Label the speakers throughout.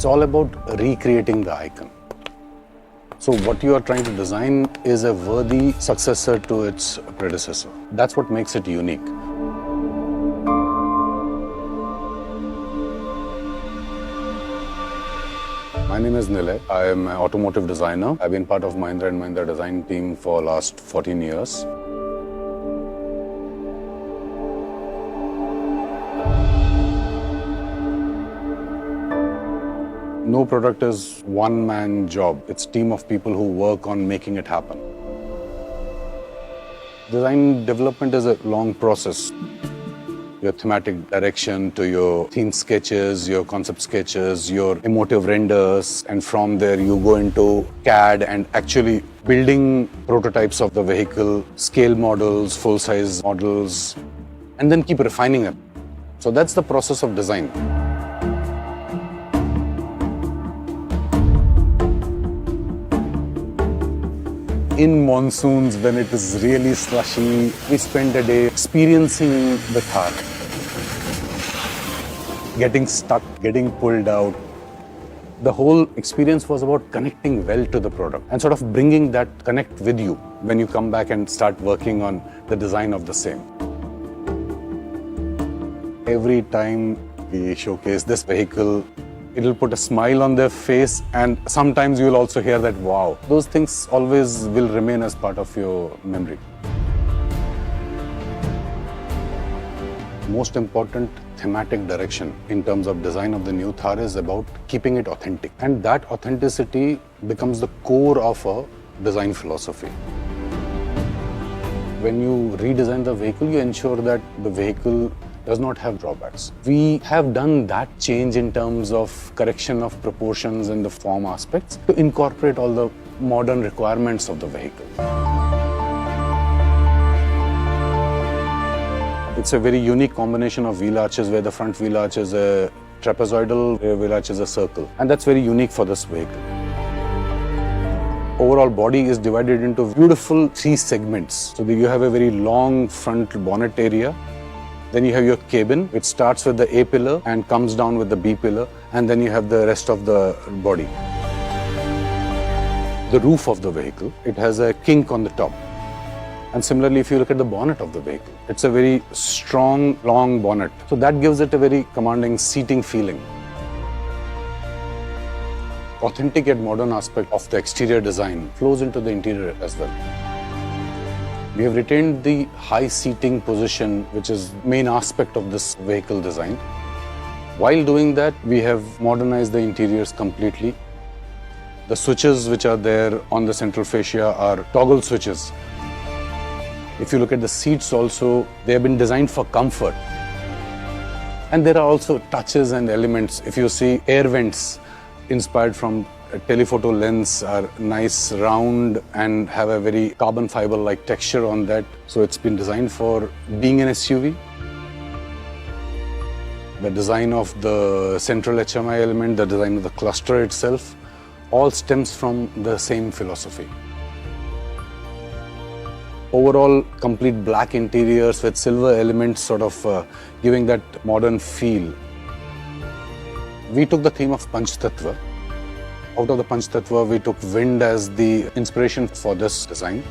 Speaker 1: It's all about recreating the icon. So what you are trying to design is a worthy successor to its predecessor. That's what makes it unique. My name is Nilay. I am an automotive designer. I've been part of Mahindra & Mahindra design team for last 14 years. No product is one-man job. It's a team of people who work on making it happen. Design development is a long process. Your thematic direction to your theme sketches, your concept sketches, your emotive renders, and from there you go into CAD and actually building prototypes of the vehicle, scale models, full-size models, and then keep refining them. So that's the process of design. In monsoons, when it is really slushy, we spend a day experiencing the Thar. Getting stuck, getting pulled out. The whole experience was about connecting well to the product and sort of bringing that connect with you when you come back and start working on the design of the same. Every time we showcase this vehicle, it'll put a smile on their face, and sometimes you'll also hear that wow. Those things always will remain as part of your memory. Most important thematic direction in terms of design of the new Thar is about keeping it authentic. And that authenticity becomes the core of a design philosophy. When you redesign the vehicle, you ensure that the vehicle does not have drawbacks. We have done that change in terms of correction of proportions and the form aspects to incorporate all the modern requirements of the vehicle. It's a very unique combination of wheel arches where the front wheel arch is a trapezoidal, rear wheel arch is a circle. And that's very unique for this vehicle. Overall body is divided into beautiful 3 segments. So you have a very long front bonnet area. Then you have your cabin, which starts with the A pillar and comes down with the B pillar, and then you have the rest of the body. The roof of the vehicle, it has a kink on the top. And similarly, if you look at the bonnet of the vehicle, it's a very strong, long bonnet. So that gives it a very commanding seating feeling. Authentic yet modern aspect of the exterior design flows into the interior as well. We have retained the high seating position, which is main aspect of this vehicle design. While doing that, we have modernized the interiors completely. The switches which are there on the central fascia are toggle switches. If you look at the seats also, they have been designed for comfort. And there are also touches and elements. If you see air vents inspired from a telephoto lens are nice, round, and have a very carbon fiber-like texture on that. So it's been designed for being an SUV. The design of the central HMI element, the design of the cluster itself, all stems from the same philosophy. Overall, complete black interiors with silver elements sort of giving that modern feel. We took the theme of Panch Tattva. Out of the Panch Tattva, we took wind as the inspiration for this design.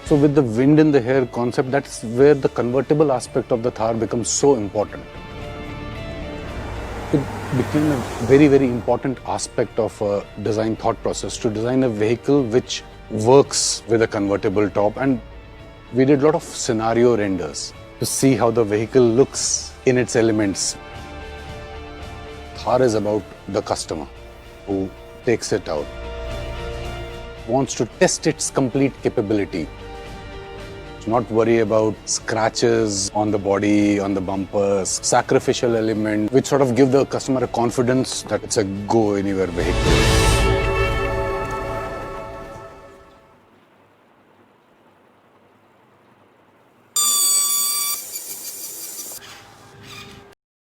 Speaker 1: So with the wind in the hair concept, that's where the convertible aspect of the Thar becomes so important. It became a very, very important aspect of a design thought process to design a vehicle which works with a convertible top. And we did a lot of scenario renders to see how the vehicle looks in its elements. Thar is about the customer who takes it out, wants to test its complete capability. Not worry about scratches on the body, on the bumpers, sacrificial element, which sort of give the customer a confidence that it's a go-anywhere vehicle.